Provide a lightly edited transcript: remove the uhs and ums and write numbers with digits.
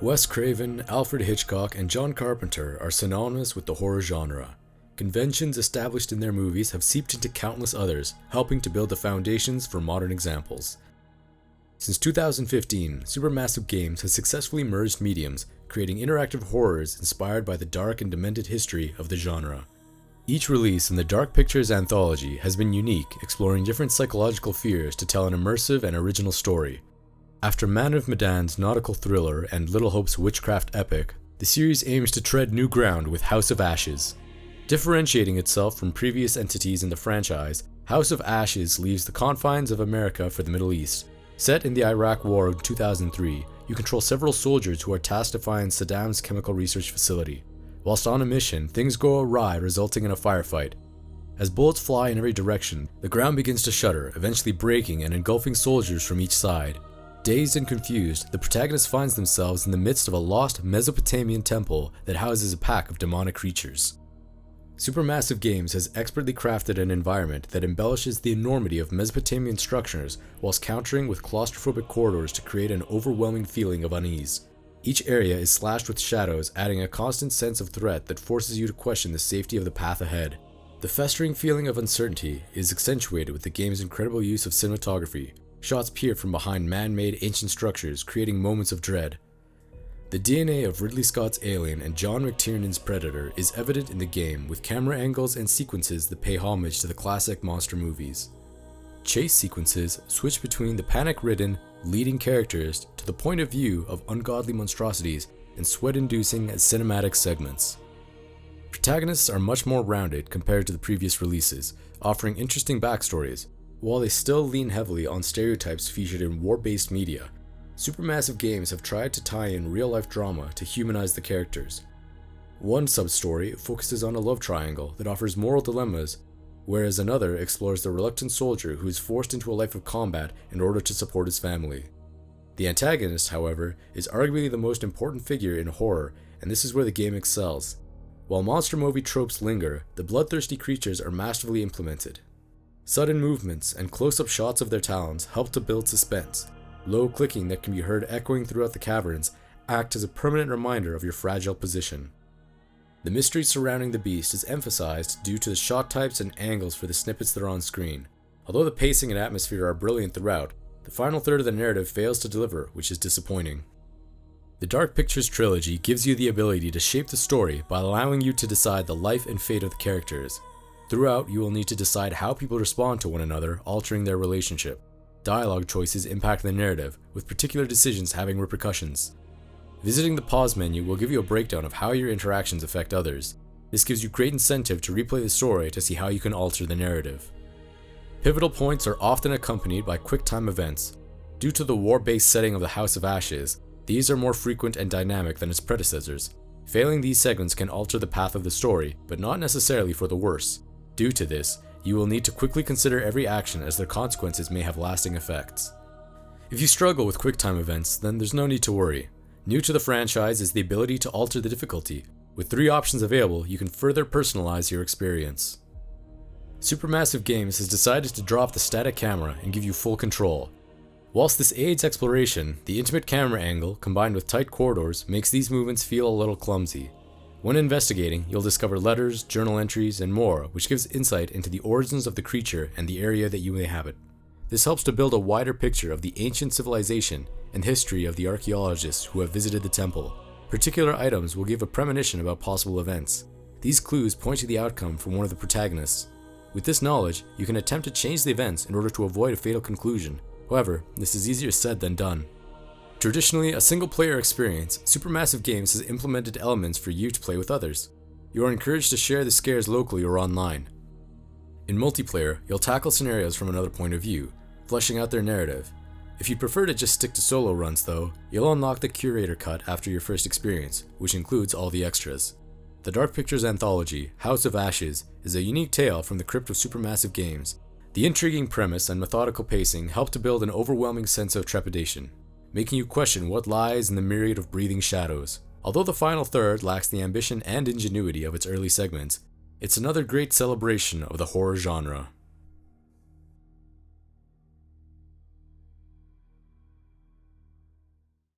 Wes Craven, Alfred Hitchcock, and John Carpenter are synonymous with the horror genre. Conventions established in their movies have seeped into countless others, helping to build the foundations for modern examples. Since 2015, Supermassive Games has successfully merged mediums, creating interactive horrors inspired by the dark and demented history of the genre. Each release in the Dark Pictures Anthology has been unique, exploring different psychological fears to tell an immersive and original story. After Man of Medan's nautical thriller and Little Hope's witchcraft epic, the series aims to tread new ground with House of Ashes. Differentiating itself from previous entities in the franchise, House of Ashes leaves the confines of America for the Middle East. Set in the Iraq War of 2003, you control several soldiers who are tasked to find Saddam's chemical research facility. Whilst on a mission, things go awry, resulting in a firefight. As bullets fly in every direction, the ground begins to shudder, eventually breaking and engulfing soldiers from each side. Dazed and confused, the protagonist finds themselves in the midst of a lost Mesopotamian temple that houses a pack of demonic creatures. Supermassive Games has expertly crafted an environment that embellishes the enormity of Mesopotamian structures whilst countering with claustrophobic corridors to create an overwhelming feeling of unease. Each area is slashed with shadows, adding a constant sense of threat that forces you to question the safety of the path ahead. The festering feeling of uncertainty is accentuated with the game's incredible use of cinematography. Shots peer from behind man-made ancient structures, creating moments of dread. The DNA of Ridley Scott's Alien and John McTiernan's Predator is evident in the game, with camera angles and sequences that pay homage to the classic monster movies. Chase sequences switch between the panic-ridden, leading characters to the point of view of ungodly monstrosities and sweat-inducing cinematic segments. Protagonists are much more rounded compared to the previous releases, offering interesting backstories. While they still lean heavily on stereotypes featured in war-based media, Supermassive Games have tried to tie in real-life drama to humanize the characters. One sub-story focuses on a love triangle that offers moral dilemmas, whereas another explores the reluctant soldier who is forced into a life of combat in order to support his family. The antagonist, however, is arguably the most important figure in horror, and this is where the game excels. While monster movie tropes linger, the bloodthirsty creatures are masterfully implemented. Sudden movements and close-up shots of their talons help to build suspense. Low clicking that can be heard echoing throughout the caverns act as a permanent reminder of your fragile position. The mystery surrounding the beast is emphasized due to the shot types and angles for the snippets that are on screen. Although the pacing and atmosphere are brilliant throughout, the final third of the narrative fails to deliver, which is disappointing. The Dark Pictures trilogy gives you the ability to shape the story by allowing you to decide the life and fate of the characters. Throughout, you will need to decide how people respond to one another, altering their relationship. Dialogue choices impact the narrative, with particular decisions having repercussions. Visiting the pause menu will give you a breakdown of how your interactions affect others. This gives you great incentive to replay the story to see how you can alter the narrative. Pivotal points are often accompanied by quick-time events. Due to the war-based setting of the House of Ashes, these are more frequent and dynamic than its predecessors. Failing these segments can alter the path of the story, but not necessarily for the worse. Due to this, you will need to quickly consider every action as their consequences may have lasting effects. If you struggle with QuickTime events, then there's no need to worry. New to the franchise is the ability to alter the difficulty. With 3 options available, you can further personalize your experience. Supermassive Games has decided to drop the static camera and give you full control. Whilst this aids exploration, the intimate camera angle combined with tight corridors makes these movements feel a little clumsy. When investigating, you'll discover letters, journal entries, and more, which gives insight into the origins of the creature and the area that you inhabit. This helps to build a wider picture of the ancient civilization and history of the archaeologists who have visited the temple. Particular items will give a premonition about possible events. These clues point to the outcome from one of the protagonists. With this knowledge, you can attempt to change the events in order to avoid a fatal conclusion. However, this is easier said than done. Traditionally a single-player experience, Supermassive Games has implemented elements for you to play with others. You are encouraged to share the scares locally or online. In multiplayer, you'll tackle scenarios from another point of view, fleshing out their narrative. If you'd prefer to just stick to solo runs though, you'll unlock the Curator Cut after your first experience, which includes all the extras. The Dark Pictures Anthology, House of Ashes, is a unique tale from the crypt of Supermassive Games. The intriguing premise and methodical pacing help to build an overwhelming sense of trepidation, making you question what lies in the myriad of breathing shadows. Although the final third lacks the ambition and ingenuity of its early segments, it's another great celebration of the horror genre.